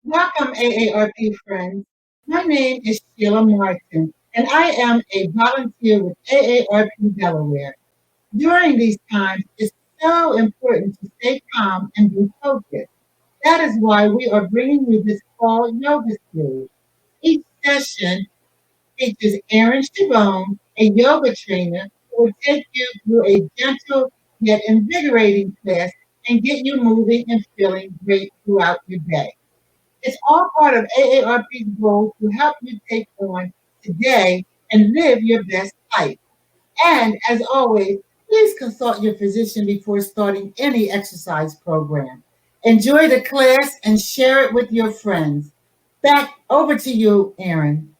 Welcome, AARP friends. My name is Sheila Martin, and I am a volunteer with AARP Delaware. During these times, it's so important to stay calm and be focused. That is why we are bringing you this fall yoga series. Each session features Erin Shivone, a yoga trainer, who will take you through a gentle yet invigorating class and get you moving and feeling great throughout your day. It's all part of AARP's goal to help you take on today and live your best life. And as always, please consult your physician before starting any exercise program. Enjoy the class and share it with your friends. Back over to you, Erin.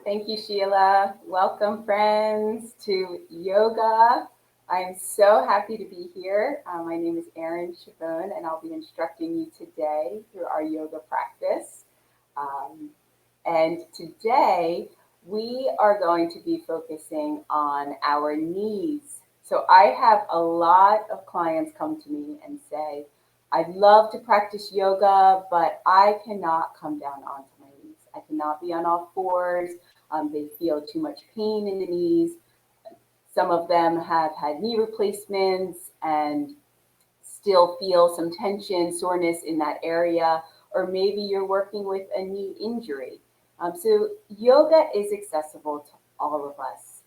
Thank you, Sheila. Welcome, friends, to yoga. I'm so happy to be here. My name is Erin Shivone, and I'll be instructing you today through our yoga practice. Um, and today, we are going to be focusing on our knees. So I have a lot of clients come to me and say, I'd love to practice yoga, but I cannot come down onto my knees. I cannot be on all fours. They feel too much pain in the knees. Some of them have had knee replacements and still feel some tension, soreness in that area, or maybe you're working with a knee injury. So yoga is accessible to all of us.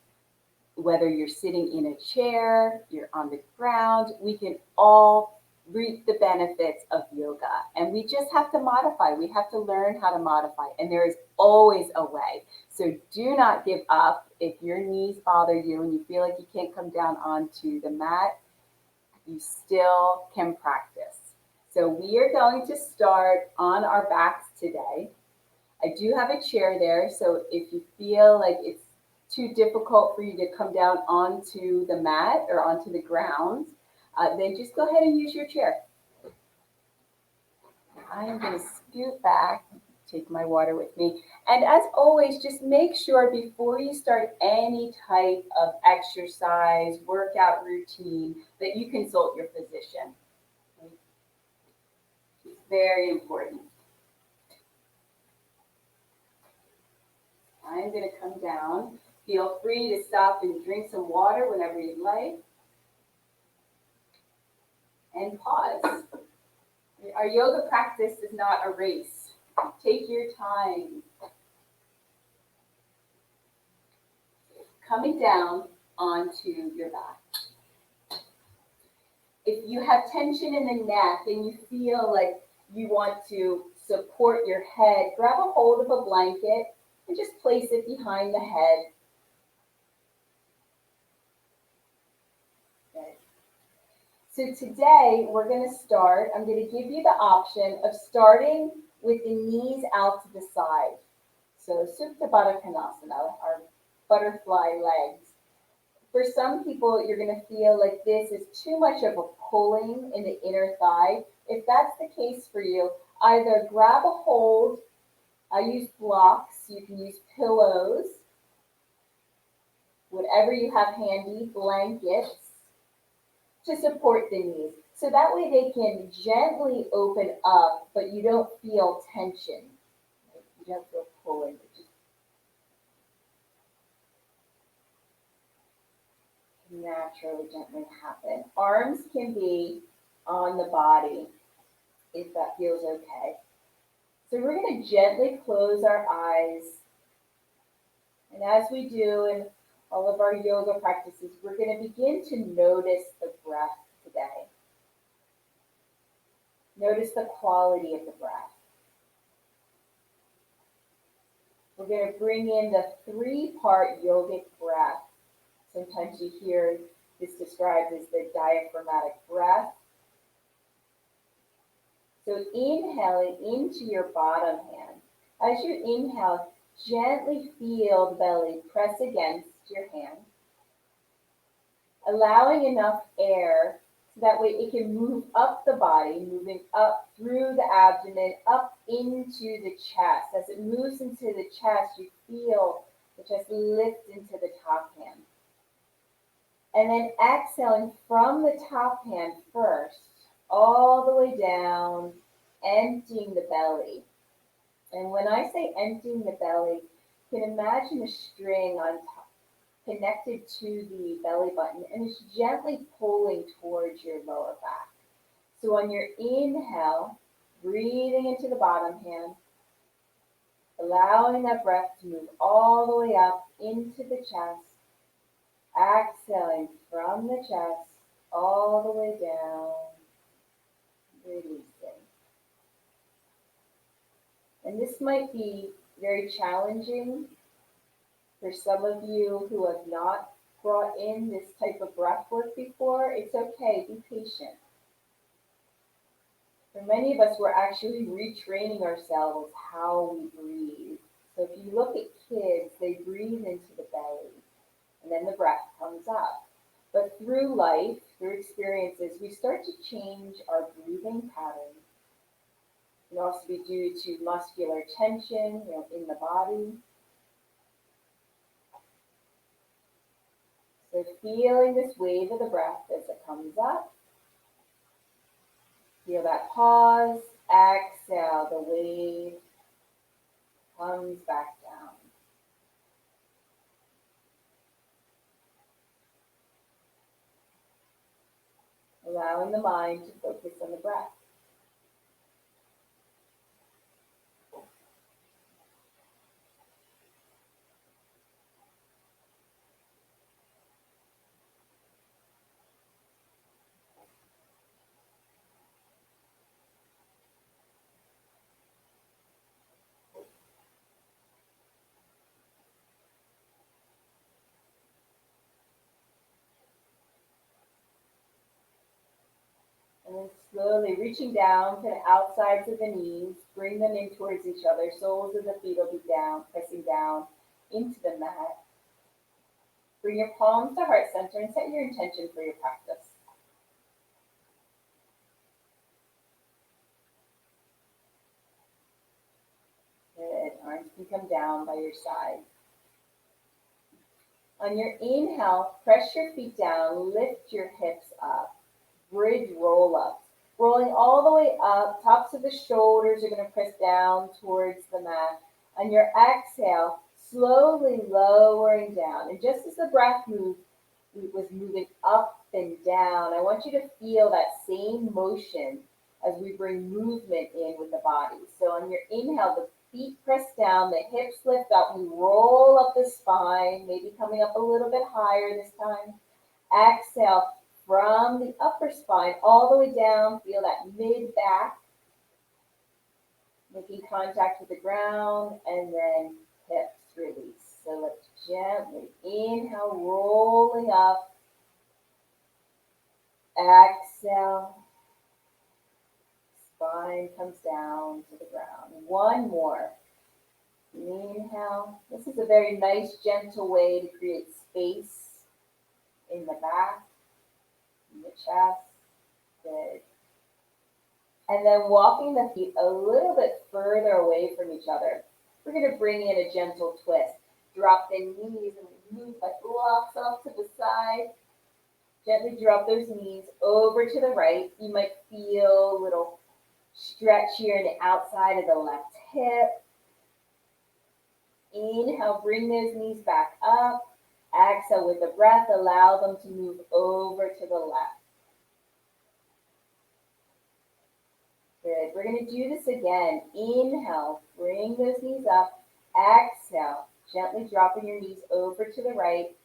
Whether you're sitting in a chair, you're on the ground, we can all reap the benefits of yoga. And we just have to modify. We have to learn how to modify. And there is always a way. So do not give up. If your knees bother you and you feel like you can't come down onto the mat, you still can practice. So we are going to start on our backs today. I do have a chair there, so if you feel like it's too difficult for you to come down onto the mat or onto the ground, then just go ahead and use your chair. I am going to scoot back, take my water with me. And as always, just make sure before you start any type of exercise, workout routine, that you consult your physician. It's very important. I'm going to come down. Feel free to stop and drink some water whenever you'd like. And pause. Our yoga practice is not a race. Take your time. Coming down onto your back. If you have tension in the neck and you feel like you want to support your head, grab a hold of a blanket and just place it behind the head. Okay. So today we're going to start, I'm going to give you the option of starting with the knees out to the side. So Supta Baddha Konasana, our butterfly legs. For some people, you're going to feel like this is too much of a pulling in the inner thigh. If that's the case for you, either grab a hold. I use blocks. You can use pillows, whatever you have handy, blankets to support the knees. So that way they can gently open up, but you don't feel tension. You don't feel pulling. It just naturally, gently happen. Arms can be on the body if that feels okay. So we're going to gently close our eyes. And as we do in all of our yoga practices, we're going to begin to notice the breath today. Notice the quality of the breath. We're going to bring in the 3-part yogic breath. Sometimes you hear this described as the diaphragmatic breath. So inhaling into your bottom hand. As you inhale, gently feel the belly press against your hand, allowing enough air so that way it can move up the body, moving up through the abdomen, up into the chest. As it moves into the chest, you feel the chest lift into the top hand. And then exhaling from the top hand first, all the way down, emptying the belly. And when I say emptying the belly, you can imagine a string on top connected to the belly button and it's gently pulling towards your lower back. So on your inhale, breathing into the bottom hand, allowing that breath to move all the way up into the chest, exhaling from the chest all the way down, releasing. And this might be very challenging for some of you who have not brought in this type of breath work before. It's okay, be patient. For many of us, we're actually retraining ourselves how we breathe. So if you look at kids, they breathe into the belly and then the breath comes up. But through life, through experiences, we start to change our breathing pattern. It can also be due to muscular tension, in the body. So feeling this wave of the breath as it comes up. Feel that pause, exhale, the wave comes back down. Allowing the mind to focus on the breath. And then slowly reaching down to the outsides of the knees, bring them in towards each other. Soles of the feet will be down, pressing down into the mat. Bring your palms to heart center and set your intention for your practice. Good. Arms can come down by your side. On your inhale, press your feet down, lift your hips up. Bridge roll ups. Rolling all the way up, tops of the shoulders are going to press down towards the mat. On your exhale, slowly lowering down. And just as the breath was moving up and down, I want you to feel that same motion as we bring movement in with the body. So on your inhale, the feet press down, the hips lift up, we roll up the spine, maybe coming up a little bit higher this time. Exhale from the upper spine all the way down, feel that mid back, making contact with the ground, and then hips release. So let's gently inhale, rolling up, exhale, spine comes down to the ground. One more. Inhale. This is a very nice, gentle way to create space in the back, in the chest. Good. And then walking the feet a little bit further away from each other. We're going to bring in a gentle twist. Drop the knees and move my blocks off to the side. Gently drop those knees over to the right. You might feel a little stretch here in the outside of the left hip. Inhale, bring those knees back up. Exhale with the breath, allow them to move over to the left. Good. We're going to do this again. Inhale, bring those knees up. Exhale, gently dropping your knees over to the right.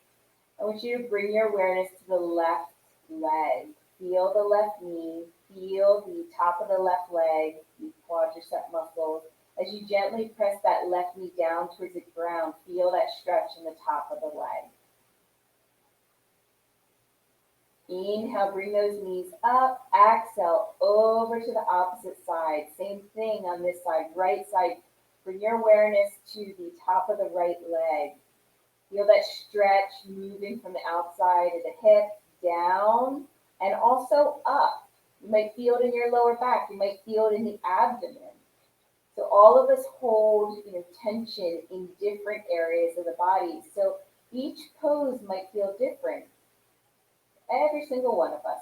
I want you to bring your awareness to the left leg. Feel the left knee. Feel the top of the left leg, the quadricep muscles. As you gently press that left knee down towards the ground, feel that stretch in the top of the leg. Inhale, bring those knees up. Exhale, over to the opposite side. Same thing on this side, right side. Bring your awareness to the top of the right leg. Feel that stretch moving from the outside of the hip down and also up. You might feel it in your lower back. You might feel it in the abdomen. So all of us hold, tension in different areas of the body. So each pose might feel different. Every single one of us.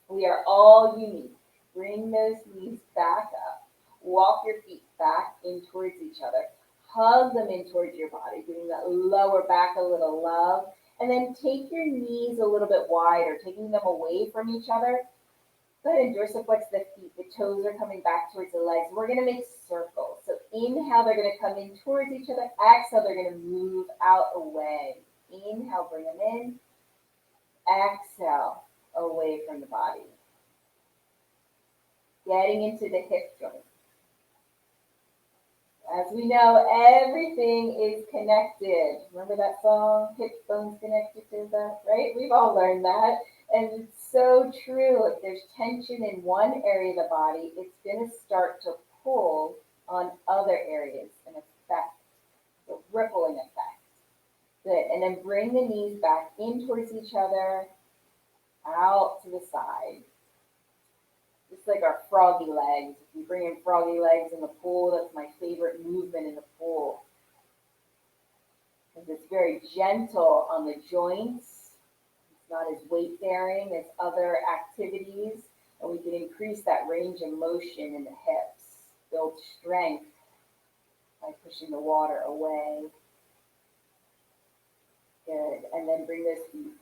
We We are all unique. Bring those knees back up. Walk your feet back in towards each other. Hug them in towards your body, giving that lower back a little love. And then take your knees a little bit wider, taking them away from each other. Go ahead and dorsiflex the feet. The toes are coming back towards the legs. We're going to make circles. So inhale, they're going to come in towards each other. Exhale, they're going to move out away. Inhale, bring them in. Exhale, away from the body. Getting into the hip joint. As we know, everything is connected. Remember that song, Hip Bones Connected to that, right? We've all learned that. And it's so true. If there's tension in one area of the body, it's going to start to pull on other areas and affect the rippling effect. Good. And then bring the knees back in towards each other, out to the side. Just like our froggy legs. If you bring in froggy legs in the pool, that's my favorite movement in the pool. Because it's very gentle on the joints. It's not as weight bearing as other activities. And we can increase that range of motion in the hips. Build strength by pushing the water away. Good. And then bring those feet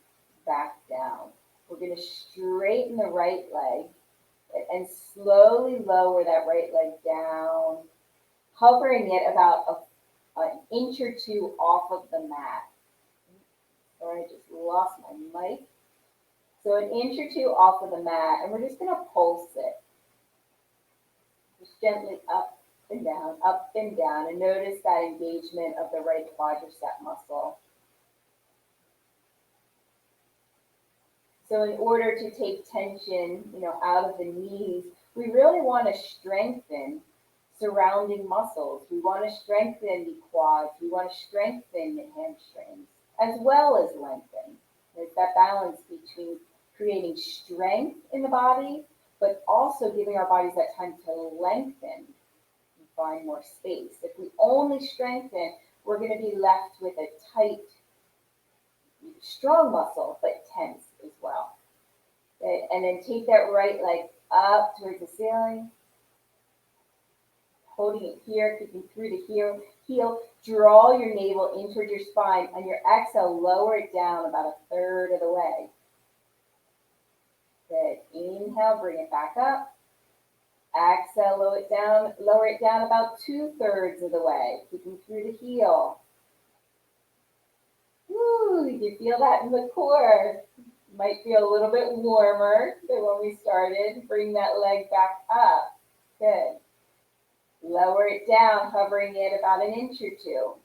back down. We're going to straighten the right leg and slowly lower that right leg down, hovering it about an inch or two off of the mat. Sorry, I just lost my mic. So an inch or two off of the mat, and we're just going to pulse it. Just gently up and down, and notice that engagement of the right quadricep muscle. So in order to take tension, out of the knees, we really want to strengthen surrounding muscles. We want to strengthen the quads. We want to strengthen the hamstrings, as well as lengthen. There's that balance between creating strength in the body, but also giving our bodies that time to lengthen and find more space. If we only strengthen, we're going to be left with a tight, strong muscle, but tense as well. Okay? And then take that right leg up towards the ceiling, holding it here, kicking through the heel. Draw your navel in towards your spine. On your exhale, lower it down about a third of the way. Good. Inhale, bring it back up. Exhale, lower it down about 2/3 of the way, kicking through the heel. Woo, you feel that in the core. Might feel a little bit warmer than when we started. Bring that leg back up. Good. Lower it down, hovering it about an inch or two.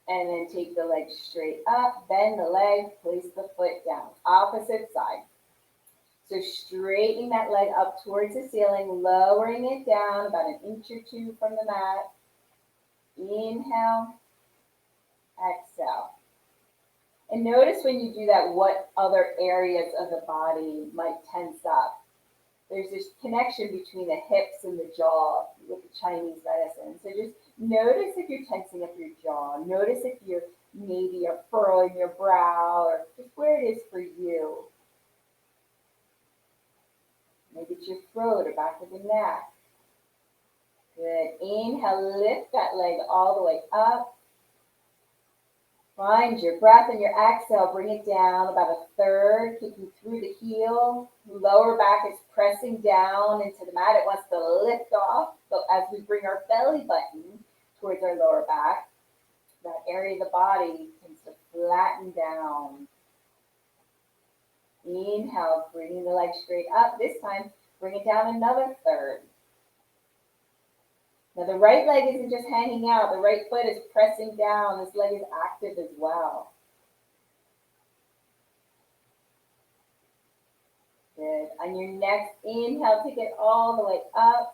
And then take the leg straight up, bend the leg, place the foot down. Opposite side. So straightening that leg up towards the ceiling, lowering it down about an inch or two from the mat. Inhale, exhale. And notice when you do that, what other areas of the body might tense up. There's this connection between the hips and the jaw with the Chinese medicine. So just notice if you're tensing up your jaw. Notice if you're maybe furrowing your brow, or just where it is for you. Maybe it's your throat or back of the neck. Good. Inhale, lift that leg all the way up. Find your breath and your exhale. Bring it down about a third, kicking through the heel. Lower back is pressing down into the mat. It wants to lift off. So as we bring our belly button towards our lower back, that area of the body tends to flatten down. Inhale, bringing the leg straight up. This time, bring it down another third. Now the right leg isn't just hanging out. The right foot is pressing down. This leg is active as well. Good. On your next inhale, take it all the way up.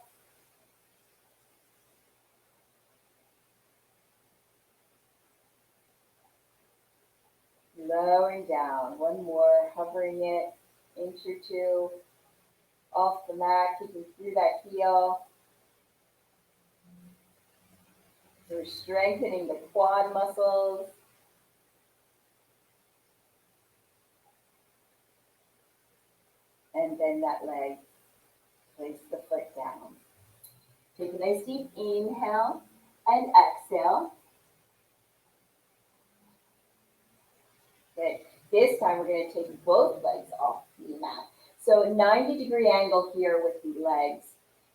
Lowering down. One more, hovering it, inch or two off the mat, kicking through that heel. So we're strengthening the quad muscles. And bend that leg. Place the foot down. Take a nice deep inhale and exhale. Good. This time we're going to take both legs off the mat. So 90-degree angle here with the legs.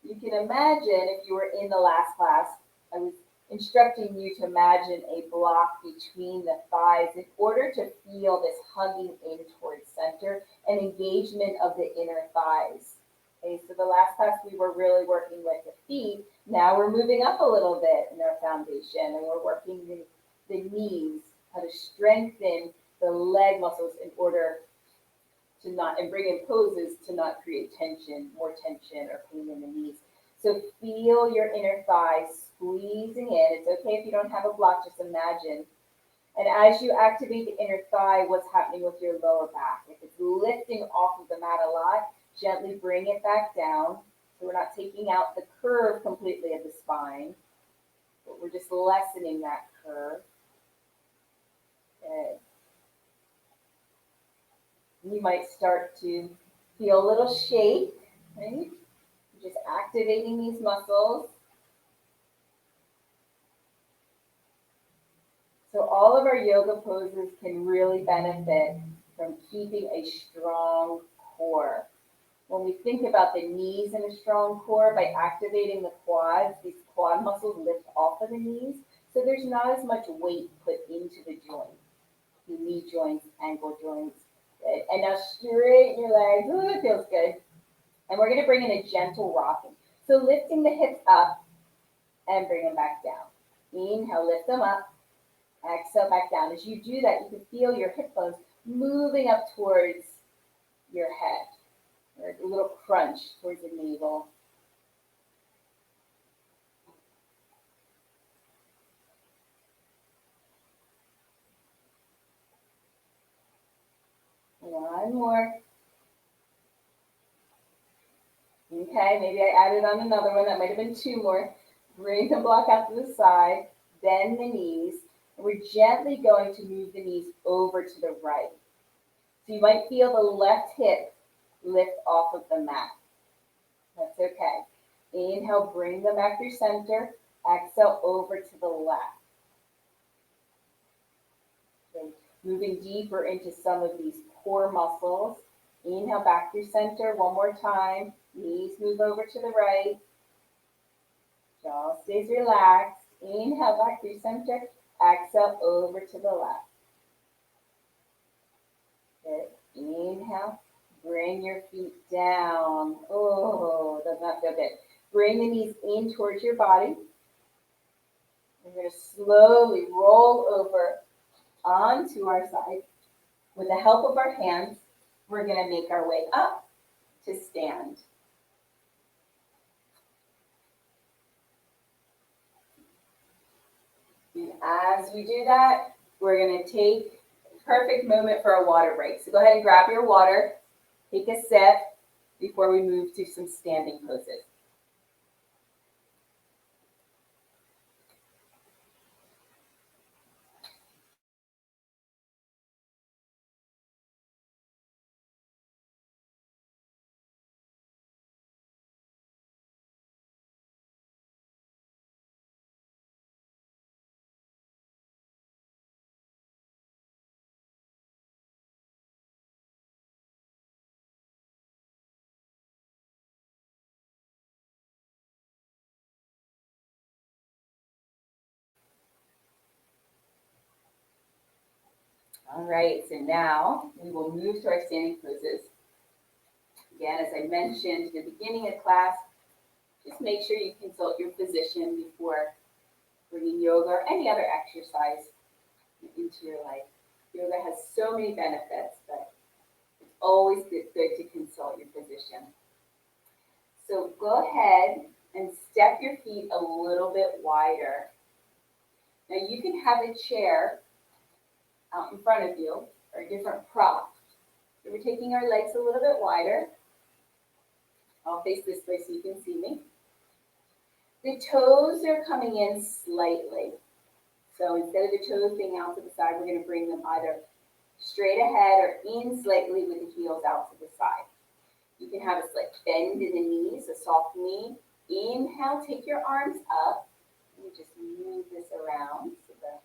You can imagine if you were in the last class, I was instructing you to imagine a block between the thighs in order to feel this hugging in towards center and engagement of the inner thighs. Okay, so the last class we were really working with the feet. Now we're moving up a little bit in our foundation and we're working the knees, how to strengthen the leg muscles in order to not, and bring in poses to not create tension, more tension or pain in the knees. So feel your inner thighs squeezing in. It's okay if you don't have a block, just imagine. And as you activate the inner thigh, what's happening with your lower back? If it's lifting off of the mat a lot, gently bring it back down. So we're not taking out the curve completely of the spine, but we're just lessening that curve. Good. You might start to feel a little shake, right? Just activating these muscles. So all of our yoga poses can really benefit from keeping a strong core. When we think about the knees and a strong core, by activating the quads, these quad muscles lift off of the knees, so there's not as much weight put into the joints, the knee joints, ankle joints. Good. And now straighten your legs. Ooh, it feels good. And we're going to bring in a gentle rocking. So lifting the hips up and bring them back down. Inhale, lift them up. Exhale, back down. As you do that, you can feel your hip bones moving up towards your head. Or a little crunch towards the navel. One more. Okay, maybe I added on another one. That might have been two more. Bring the block out to the side. Bend the knees. And we're gently going to move the knees over to the right. So you might feel the left hip lift off of the mat. That's okay. Inhale, bring them back through center. Exhale, over to the left. Okay. Moving deeper into some of these core muscles. Inhale, back through center. One more time. Knees move over to the right. Jaw stays relaxed. Inhale, back through center. Exhale, over to the left. Good. Inhale. Bring your feet down. Oh, does not feel good. Bring the knees in towards your body. We're going to slowly roll over onto our side. With the help of our hands, we're going to make our way up to stand. And as we do that, we're going to take a perfect moment for a water break. So go ahead and grab your water, take a sip before we move to some standing poses. All right, so now we will move to our standing poses. Again, as I mentioned at the beginning of class, just make sure you consult your physician before bringing yoga or any other exercise into your life. Yoga has so many benefits, but it's always good to consult your physician. So go ahead and step your feet a little bit wider. Now you can have a chair out in front of you or a different prop. So we're taking our legs a little bit wider. I'll face this way so you can see me. The toes are coming in slightly. So instead of the toes being out to the side, we're going to bring them either straight ahead or in slightly with the heels out to the side. You can have a slight bend in the knees, a soft knee. Inhale, take your arms up. Let me just move this around so the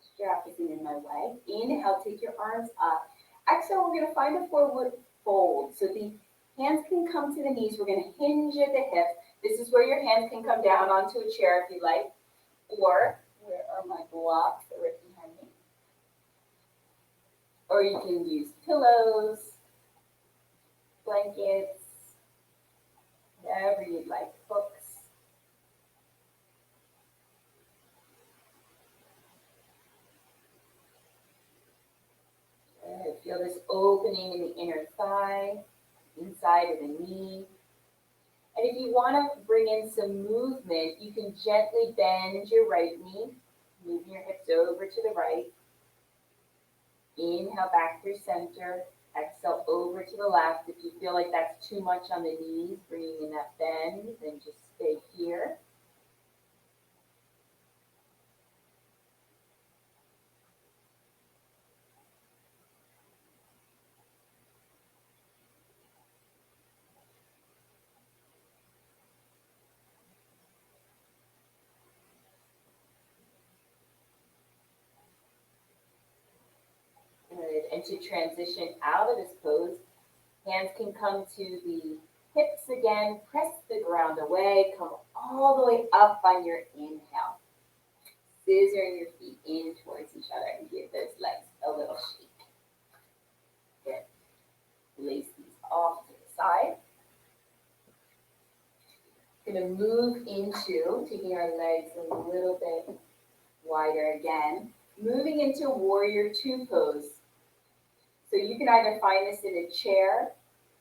strap isn't in my way. Inhale, take your arms up. Exhale, we're going to find a forward fold. So the hands can come to the knees. We're going to hinge at the hips. This is where your hands can come down onto a chair if you like. Or, where are my blocks? They're right behind me. Or you can use pillows, blankets, whatever you'd like, books. Good. Feel this opening in the inner thigh, inside of the knee. And if you want to bring in some movement, you can gently bend your right knee, moving your hips over to the right. Inhale back through center. Exhale over to the left. If you feel like that's too much on the knees, bringing in that bend, then just stay here. Good. And to transition out of this pose, hands can come to the hips again. Press the ground away. Come all the way up on your inhale. Scissoring your feet in towards each other and give those legs a little shake. Good. Release these off to the side. Going to move into taking our legs a little bit wider again. Moving into warrior two pose. So you can either find this in a chair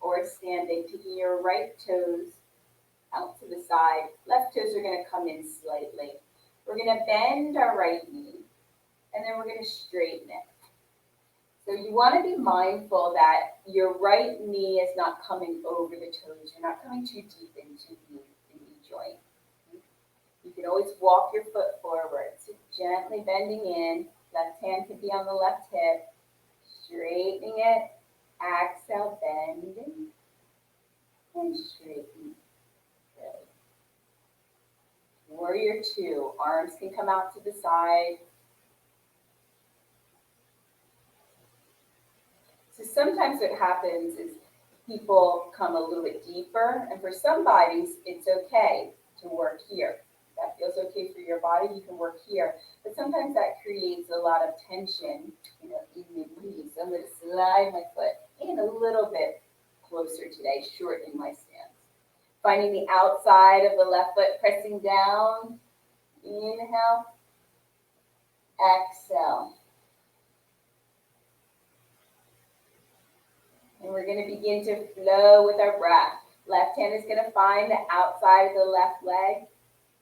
or standing, taking your right toes out to the side. Left toes are going to come in slightly. We're going to bend our right knee, and then we're going to straighten it. So you want to be mindful that your right knee is not coming over the toes. You're not coming too deep into the knee joint. You can always walk your foot forward. So gently bending in. Left hand can be on the left hip. Straightening it. Exhale, bending. And straighten. Good. Warrior two. Arms can come out to the side. So sometimes what happens is people come a little bit deeper, and for some bodies, it's okay to work here. That feels okay for your body, you can work here. But sometimes that creates a lot of tension, in the knees. So I'm going to slide my foot in a little bit closer today, shortening my stance. Finding the outside of the left foot, pressing down. Inhale. Exhale. And we're going to begin to flow with our breath. Left hand is going to find the outside of the left leg.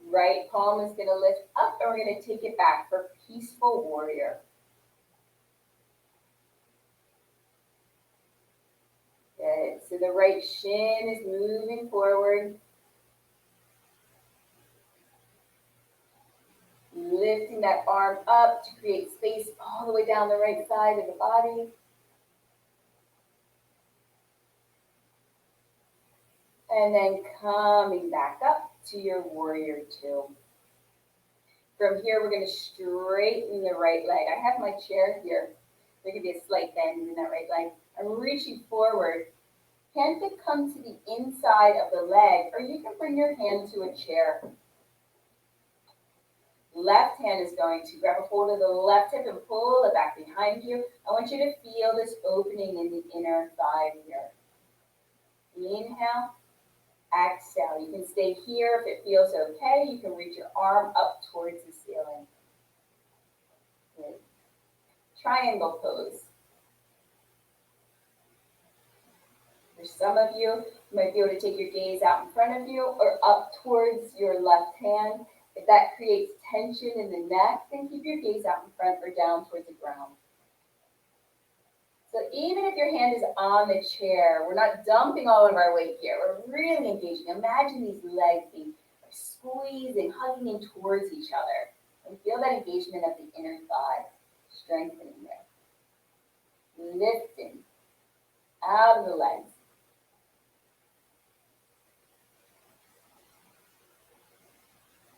Right palm is going to lift up, and we're going to take it back for peaceful warrior. Good. So the right shin is moving forward. Lifting that arm up to create space all the way down the right side of the body. And then coming back up to your warrior two. From here, we're going to straighten the right leg. I have my chair here. There could be a slight bend in that right leg. I'm reaching forward. Hand can come to the inside of the leg, or you can bring your hand to a chair. Left hand is going to grab a hold of the left hip and pull it back behind you. I want you to feel this opening in the inner thigh here. Inhale. Exhale. You can stay here if it feels okay. You can reach your arm up towards the ceiling. Good. Triangle pose. For some of you, you might be able to take your gaze out in front of you or up towards your left hand. If that creates tension in the neck, then keep your gaze out in front or down towards the ground. So even if your hand is on the chair, we're not dumping all of our weight here. We're really engaging. Imagine these legs being squeezing, hugging in towards each other. And feel that engagement of the inner thigh, strengthening there. Lifting out of the legs.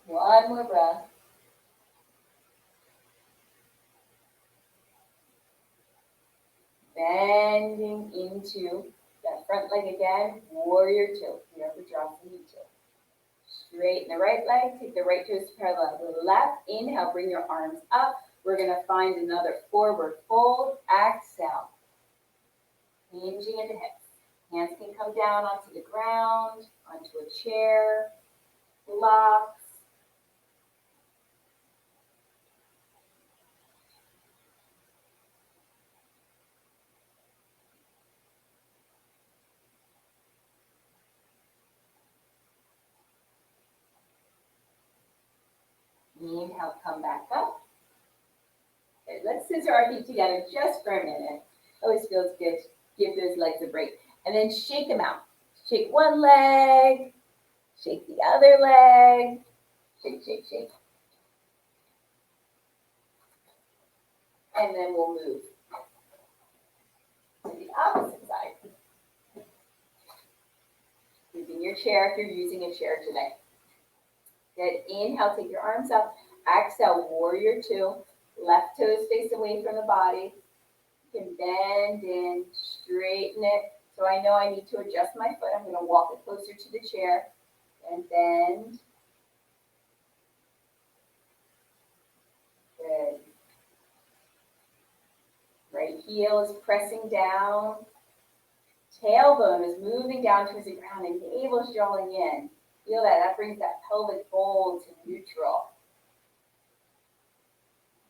One more breath. Bending into that front leg again, warrior two. Here we drop the knee two. Straighten the right leg, take the right toes parallel to the left. Inhale, bring your arms up. We're going to find another forward fold. Exhale. Hinging at the hips. Hands can come down onto the ground, onto a chair, blocks. Inhale, come back up. Okay, let's scissor our feet together just for a minute. Always feels good. Give those legs a break. And then shake them out. Shake one leg, shake the other leg. Shake, shake, shake. And then we'll move to the opposite side. Using your chair if you're using a chair today. Good. Inhale, take your arms up. Exhale, warrior two. Left toes face away from the body. You can bend in, straighten it. So I know I need to adjust my foot. I'm going to walk it closer to the chair and bend. Good. Right heel is pressing down. Tailbone is moving down towards the ground and navel is drawing in. Feel that. That brings that pelvic bowl to neutral.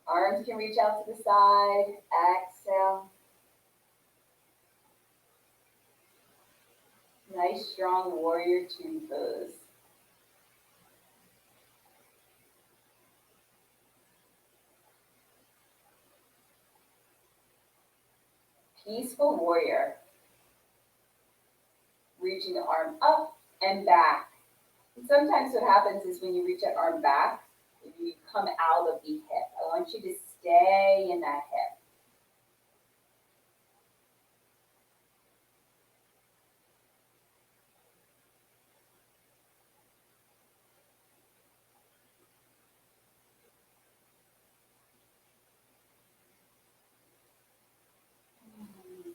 Arms can reach out to the side. Exhale. Nice, strong warrior two pose. Peaceful warrior. Reaching the arm up and back. And sometimes what happens is when you reach that arm back, you come out of the hip. I want you to stay in that hip.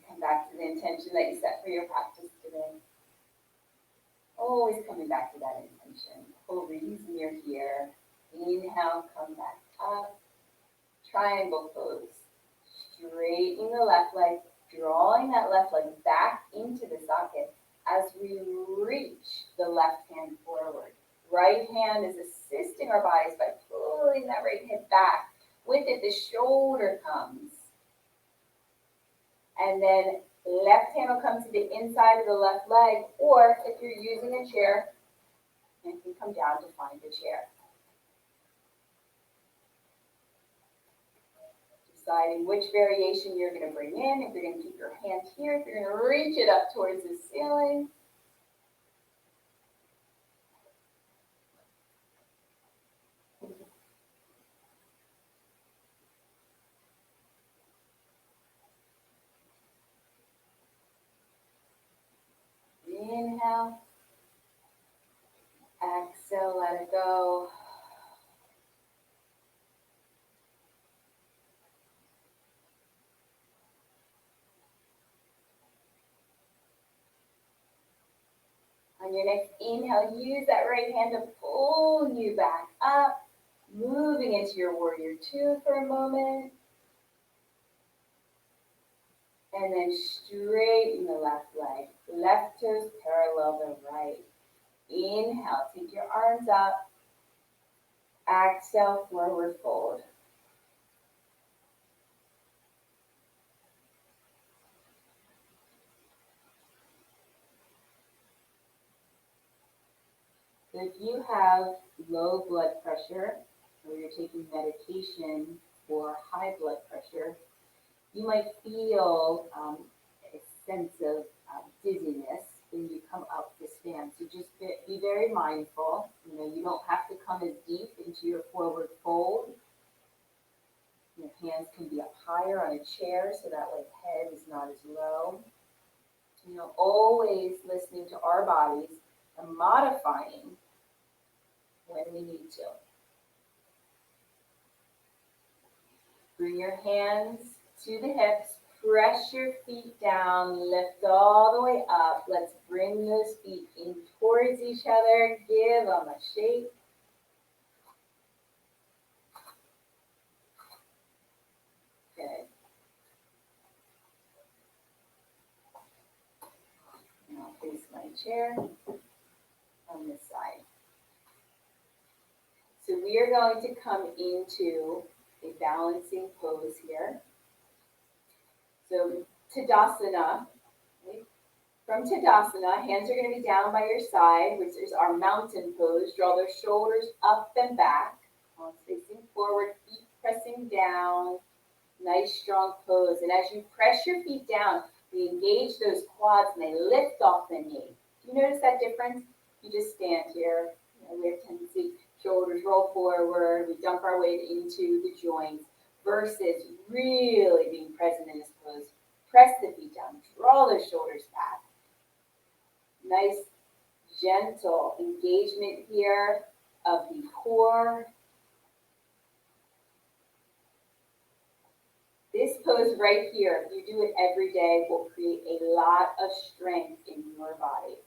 Come back to the intention that you set for your practice today. Always coming back to that intention. Pull the reason you're here. Inhale, come back up. Triangle pose. Straightening the left leg, drawing that left leg back into the socket as we reach the left hand forward. Right hand is assisting our bodies by pulling that right hip back. With it, the shoulder comes. And then left hand will come to the inside of the left leg, or if you're using a chair, you can come down to find the chair. Deciding which variation you're going to bring in, if you're going to keep your hand here, if you're going to reach it up towards the ceiling. Inhale. Exhale, let it go. On your next inhale, use that right hand to pull you back up, moving into your warrior two for a moment. And then straighten the left leg. Left toes parallel the right. Inhale, take your arms up. Exhale, forward fold. If you have low blood pressure or you're taking medication for high blood pressure, you might feel a sense of dizziness when you come up to stand. So just be very mindful. You don't have to come as deep into your forward fold. Your hands can be up higher on a chair so that way head is not as low. Always listening to our bodies and modifying when we need to. Bring your hands to the hips, press your feet down, lift all the way up. Let's bring those feet in towards each other, give them a shake. Good. And I'll face my chair on this side. So we are going to come into a balancing pose here. So Tadasana. Okay. From Tadasana, hands are going to be down by your side, which is our mountain pose. Draw those shoulders up and back. Palms facing forward, feet pressing down. Nice strong pose. And as you press your feet down, we engage those quads and they lift off the knee. Do you notice that difference? You just stand here. We have tendency, shoulders roll forward. We dump our weight into the joints versus really being present in this pose. Press the feet down. Draw those shoulders back. Nice, gentle engagement here of the core. This pose right here, if you do it every day, will create a lot of strength in your body.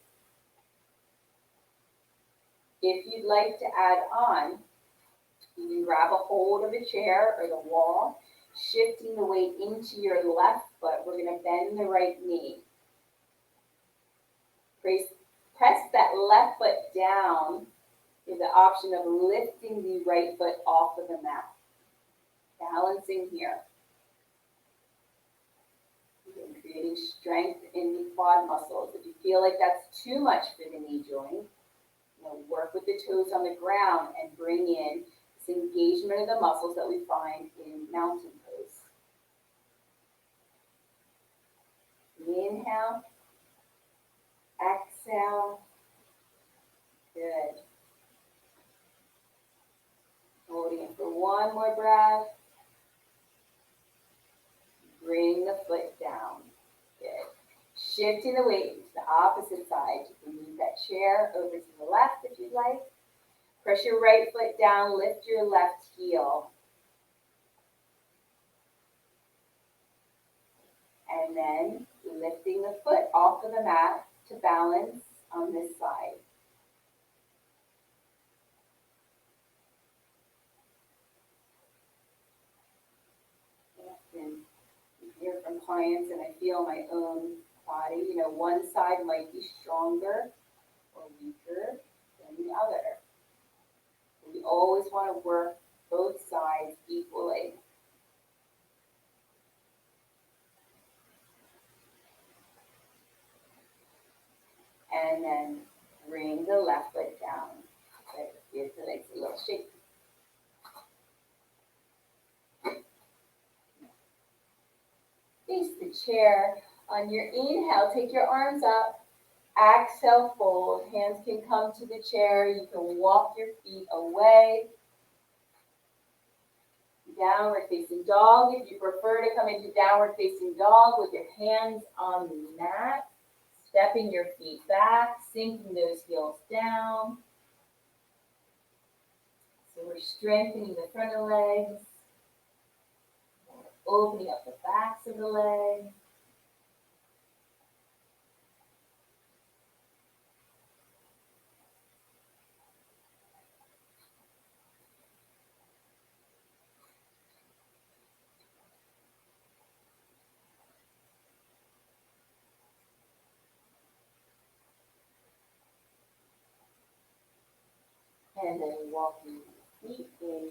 If you'd like to add on, you can grab a hold of a chair or the wall, shifting the weight into your left foot. We're going to bend the right knee. Press that left foot down with the option of lifting the right foot off of the mat. Balancing here. And creating strength in the quad muscles. If you feel like that's too much for the knee joint, work with the toes on the ground and bring in this engagement of the muscles that we find in mountain pose. Inhale, exhale. Good. Holding it for one more breath. Bring the foot down. Good. Shifting the weight to the opposite side. You can move that chair over to the left if you'd like. Press your right foot down, lift your left heel. And then lifting the foot off of the mat to balance on this side. And you hear from clients, and I feel my own body, one side might be stronger or weaker than the other. We always want to work both sides equally. And then bring the left foot down. Okay, give the legs a little shake. Face the chair. On your inhale, take your arms up. Exhale, fold. Hands can come to the chair. You can walk your feet away. Downward facing dog. If you prefer to come into downward facing dog with your hands on the mat, stepping your feet back, sinking those heels down. So we're strengthening the front of the legs, opening up the backs of the legs. And then walking your feet in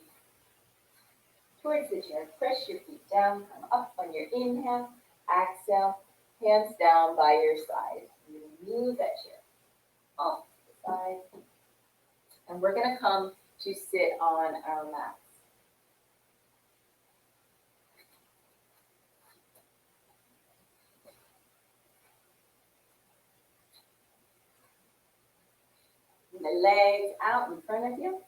towards the chair. Press your feet down, come up on your inhale. Exhale, hands down by your side. You're going to move that chair off to the side. And we're going to come to sit on our mats. the legs out in front of you.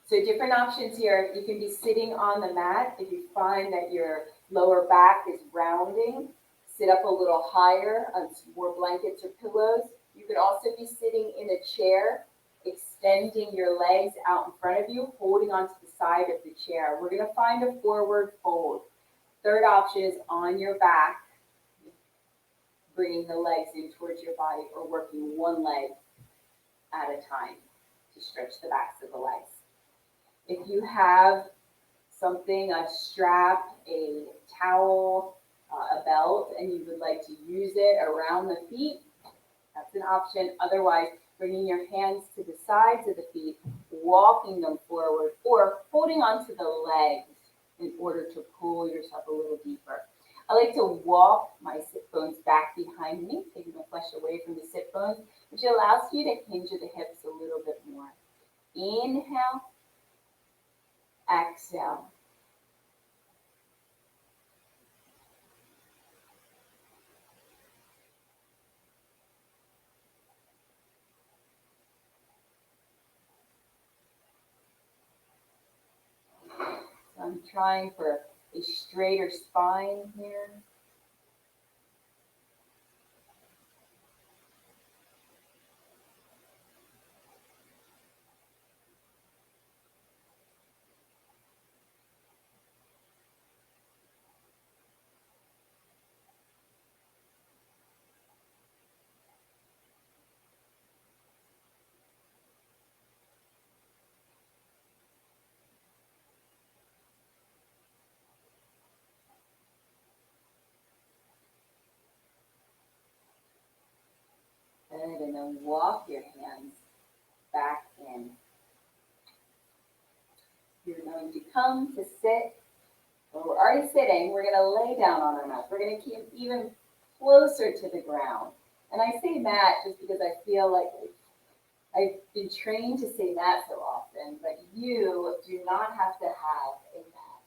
So different options here. You can be sitting on the mat. If you find that your lower back is rounding, sit up a little higher on some more blankets or pillows. You could also be sitting in a chair, extending your legs out in front of you, holding onto the side of the chair. We're going to find a forward fold. Third option is on your back, bringing the legs in towards your body or working one leg at a time to stretch the backs of the legs. If you have something, a strap, a towel, a belt, and you would like to use it around the feet, that's an option. Otherwise, bringing your hands to the sides of the feet, walking them forward, or holding onto the legs in order to pull yourself a little deeper. I like to walk my sit bones back behind me, taking the flesh away from the sit bones, which allows you to hinge at the hips a little bit more. Inhale, exhale. So I'm trying for a straighter spine here. Good, and then walk your hands back in. You're going to come to sit. Well, we're already sitting. We're going to lay down on our mat. We're going to keep even closer to the ground. And I say mat just because I feel like I've been trained to say mat so often, but you do not have to have a mat.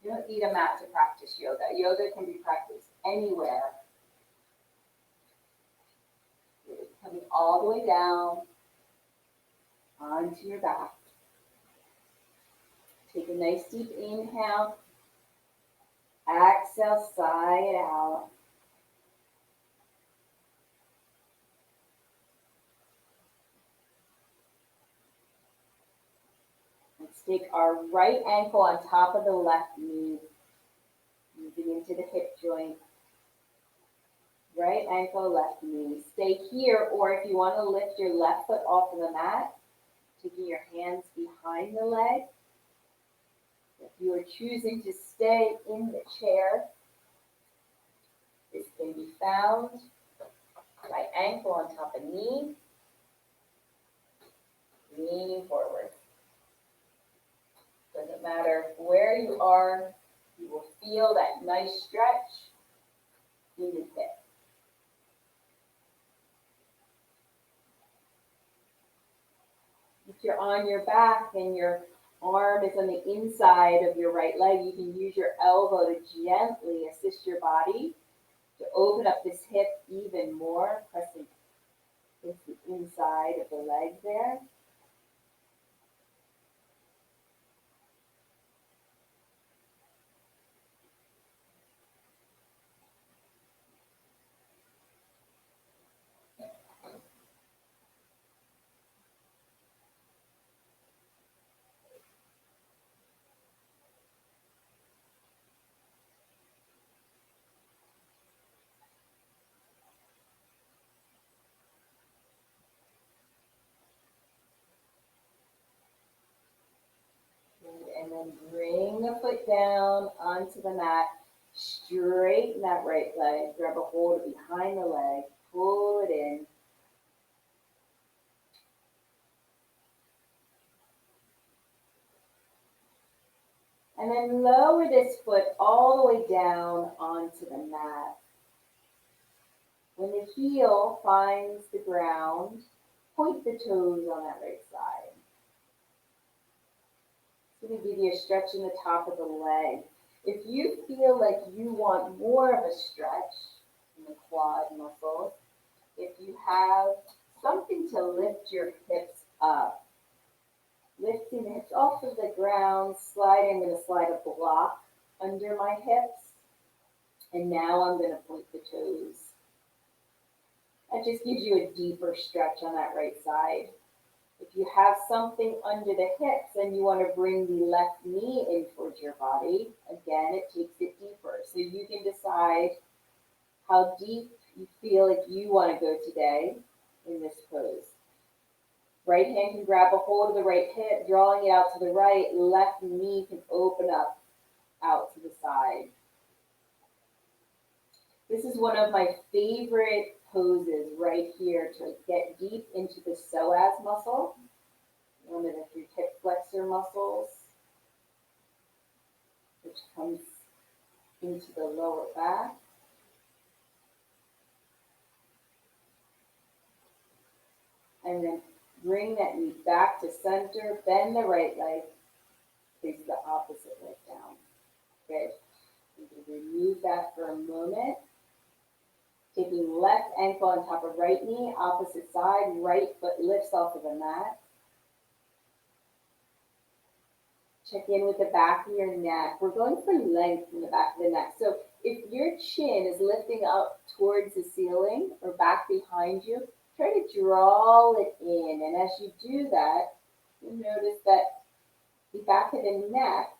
You don't need a mat to practice yoga. Yoga can be practiced anywhere. You're coming all the way down onto your back. Take a nice deep inhale. Exhale, sigh it out. Let's take our right ankle on top of the left knee, moving into the hip joint. Right ankle, left knee. Stay here, or if you want to lift your left foot off of the mat, taking your hands behind the leg. If you are choosing to stay in the chair, this can be found. Right ankle on top of knee, leaning forward. Doesn't matter where you are, you will feel that nice stretch in the hip. If you're on your back and your arm is on the inside of your right leg, you can use your elbow to gently assist your body to open up this hip even more, pressing into the inside of the leg there. And then bring the foot down onto the mat. Straighten that right leg. Grab a hold behind the leg. Pull it in. And then lower this foot all the way down onto the mat. When the heel finds the ground, point the toes on that right side. It's going to give you a stretch in the top of the leg. If you feel like you want more of a stretch in the quad muscles, If you have something to lift your hips up, lifting the hips off of the ground, sliding, I'm going to slide a block under my hips, and now I'm going to point the toes. That just gives you a deeper stretch on that right side. If you have something under the hips and you want to bring the left knee in towards your body, again, it takes it deeper. So you can decide how deep you feel like you want to go today in this pose. Right hand can grab a hold of the right hip, drawing it out to the right. Left knee can open up out to the side. This is one of my favorite poses right here to get deep into the psoas muscle, one of the hip flexor muscles, which comes into the lower back. And then bring that knee back to center, bend the right leg, face the opposite leg down. Good. You can remove that for a moment. Taking left ankle on top of right knee, opposite side, right foot lifts off of the mat. Check in with the back of your neck. We're going for length in the back of the neck. So if your chin is lifting up towards the ceiling or back behind you, try to draw it in. And as you do that, you'll notice that the back of the neck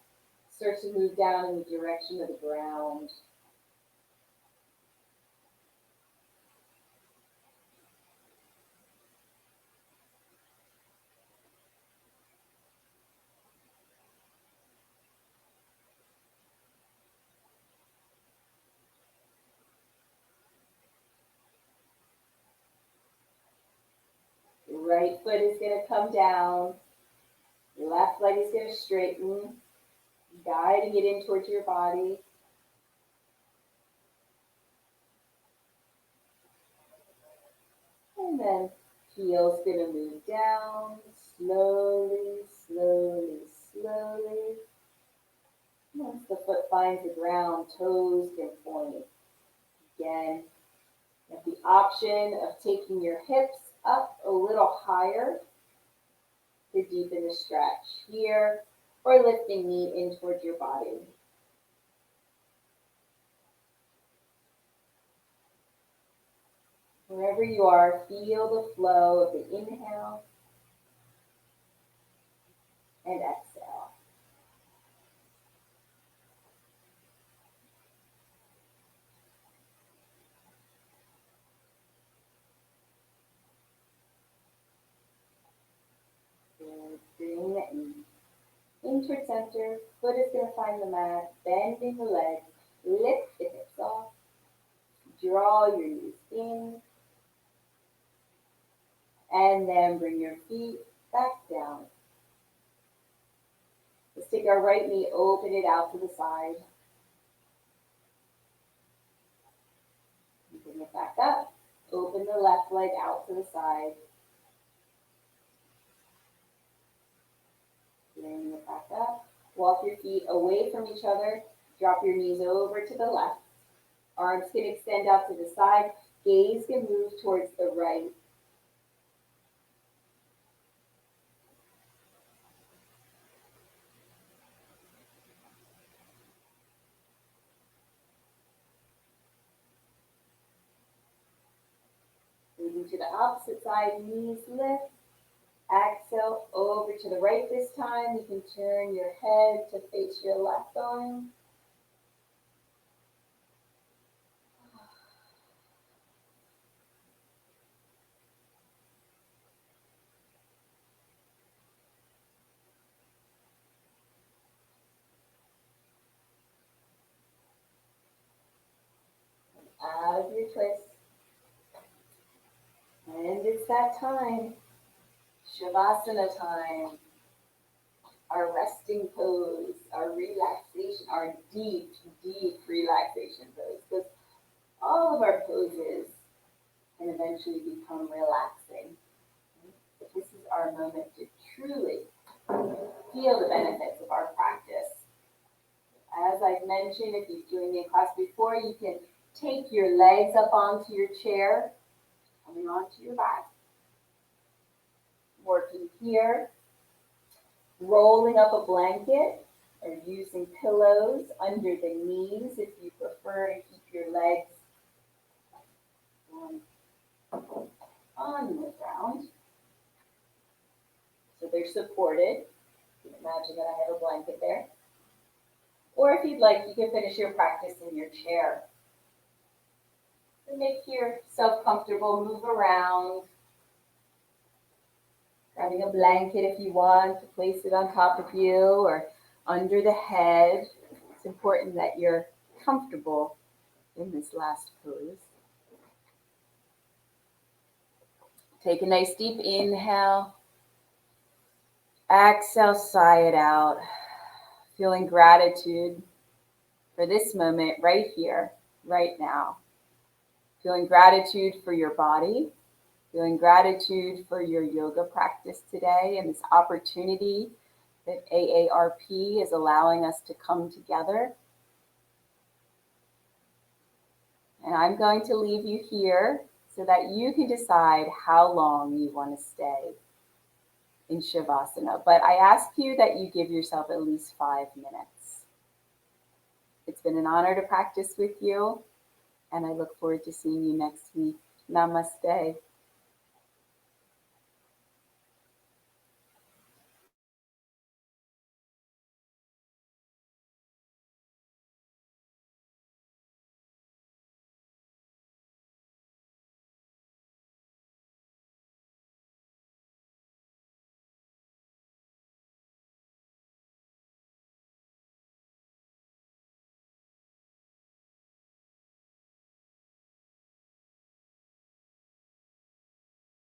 starts to move down in the direction of the ground. Right foot is going to come down. Left leg is going to straighten, guiding it in towards your body. And then heel's going to move down slowly, slowly, slowly. Once the foot finds the ground, toes can point. Again, you have the option of taking your hips up a little higher to deepen the stretch here, or lifting knee in towards your body. Wherever you are, feel the flow of the inhale and exhale. And bring that knee in towards center. Foot is going to find the mat, bending the leg, lift the hips off, draw your knees in, and then bring your feet back down. Let's take our right knee, open it out to the side. Bring it back up. Open the left leg out to the side. Bring it back up. Walk your feet away from each other. Drop your knees over to the left. Arms can extend out to the side. Gaze can move towards the right. Moving to the opposite side, knees lift. Exhale over to the right this time. You can turn your head to face your left arm. Out of your twist. And it's that time. Shavasana time. Our resting pose, our relaxation, our deep, deep relaxation pose. Because all of our poses can eventually become relaxing. But this is our moment to truly feel the benefits of our practice. As I've mentioned, if you've joined me in class before, you can take your legs up onto your chair, coming onto your back. Working here, rolling up a blanket or using pillows under the knees if you prefer to keep your legs on the ground. So they're supported. You can imagine that I have a blanket there. Or if you'd like, you can finish your practice in your chair. So make yourself comfortable, move around, grabbing a blanket if you want to place it on top of you or under the head. It's important that you're comfortable in this last pose. Take a nice deep inhale. Exhale, sigh it out. Feeling gratitude for this moment right here, right now. Feeling gratitude for your body. Feeling gratitude for your yoga practice today and this opportunity that AARP is allowing us to come together. And I'm going to leave you here so that you can decide how long you want to stay in Shavasana. But I ask you that you give yourself at least 5 minutes. It's been an honor to practice with you, and I look forward to seeing you next week. Namaste.